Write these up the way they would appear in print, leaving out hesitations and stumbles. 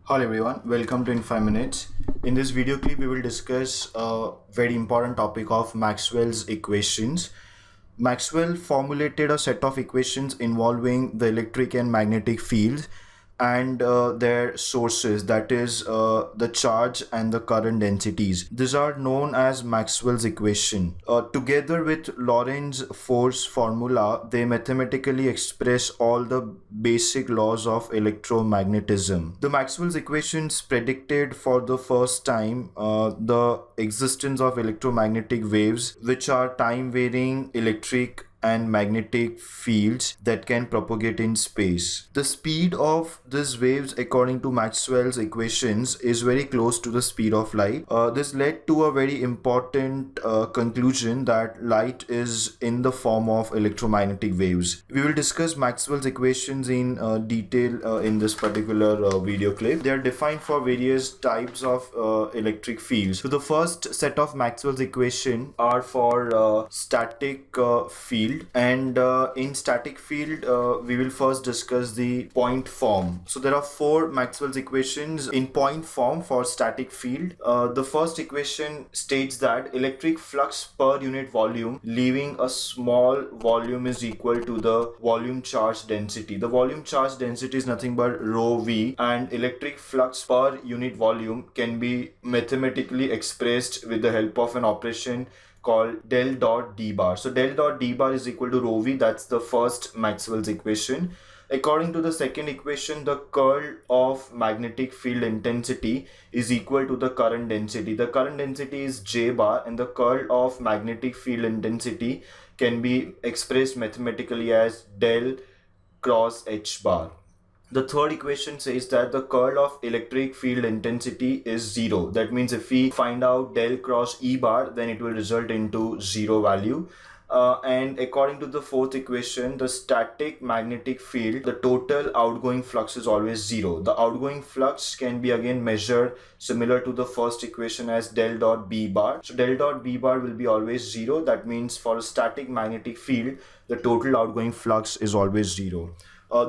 Hello everyone, welcome to In 5 Minutes. In this video clip, we will discuss a very important topic of Maxwell's equations. Maxwell formulated a set of equations involving the electric and magnetic fields and their sources, that is the charge and the current densities. These are known as Maxwell's equation. Together with Lorentz force formula, they mathematically express all the basic laws of electromagnetism. The Maxwell's equations predicted for the first time the existence of electromagnetic waves, which are time varying electric and magnetic fields that can propagate in space. The speed of these waves, according to Maxwell's equations, is very close to the speed of light. This led to a very important conclusion that light is in the form of electromagnetic waves. We will discuss Maxwell's equations in detail in this particular video clip. They are defined for various types of electric fields. So the first set of Maxwell's equations are for static field, and in static field we will first discuss the point form. So there are four Maxwell's equations in point form for static field. The first equation states that electric flux per unit volume leaving a small volume is equal to the volume charge density. The volume charge density is nothing but rho v, and electric flux per unit volume can be mathematically expressed with the help of an operation called del dot d bar. So del dot d bar is equal to rho v. That's the first Maxwell's equation. According to the second equation, the curl of magnetic field intensity is equal to the current density. The current density is J bar, and the curl of magnetic field intensity can be expressed mathematically as del cross H bar. The third equation says that the curl of electric field intensity is zero. That means if we find out del cross E bar, then it will result into zero value. And according to the fourth equation, the static magnetic field, the total outgoing flux is always zero. The outgoing flux can be again measured similar to the first equation as del dot B bar. So del dot B bar will be always zero. That means for a static magnetic field, the total outgoing flux is always zero.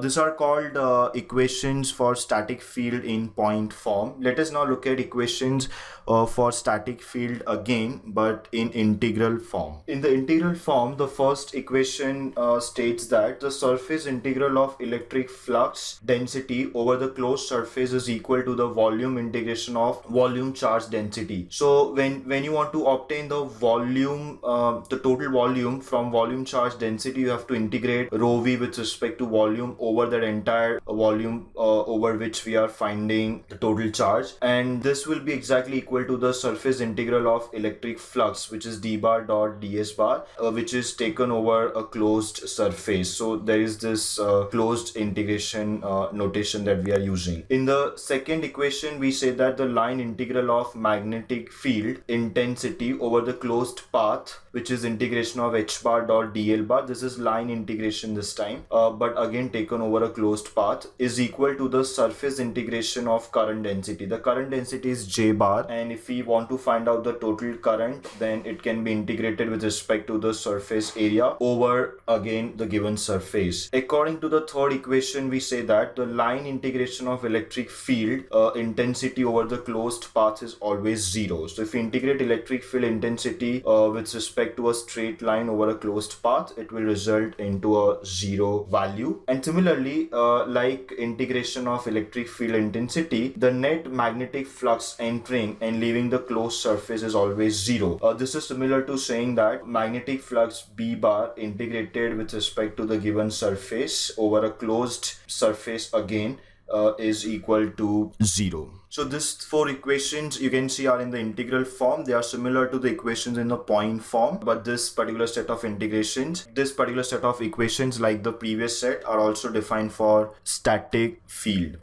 These are called equations for static field in point form. Let us now look at equations for static field again, but in integral form. In the integral form, the first equation states that the surface integral of electric flux density over the closed surface is equal to the volume integration of volume charge density. So when you want to obtain the volume, the total volume from volume charge density, you have to integrate rho v with respect to volume over that entire volume over which we are finding the total charge, and this will be exactly equal to the surface integral of electric flux, which is d bar dot ds bar, which is taken over a closed surface. So there is this closed integration notation that we are using. In the second equation, we say that the line integral of magnetic field intensity over the closed path, which is integration of h bar dot dl bar, this is line integration this time, but again taken over a closed path, is equal to the surface integration of current density. The current density is J bar, and if we want to find out the total current, then it can be integrated with respect to the surface area over again the given surface. According to the third equation, we say that the line integration of electric field intensity over the closed path is always zero. So if we integrate electric field intensity with respect to a straight line over a closed path, it will result into a zero value. And similarly, like integration of electric field intensity, the net magnetic flux entering and leaving the closed surface is always zero. This is similar to saying that magnetic flux B bar integrated with respect to the given surface over a closed surface again is equal to zero. So these four equations you can see are in the integral form. They are similar to the equations in the point form, but this particular set of equations, like the previous set, are also defined for static field.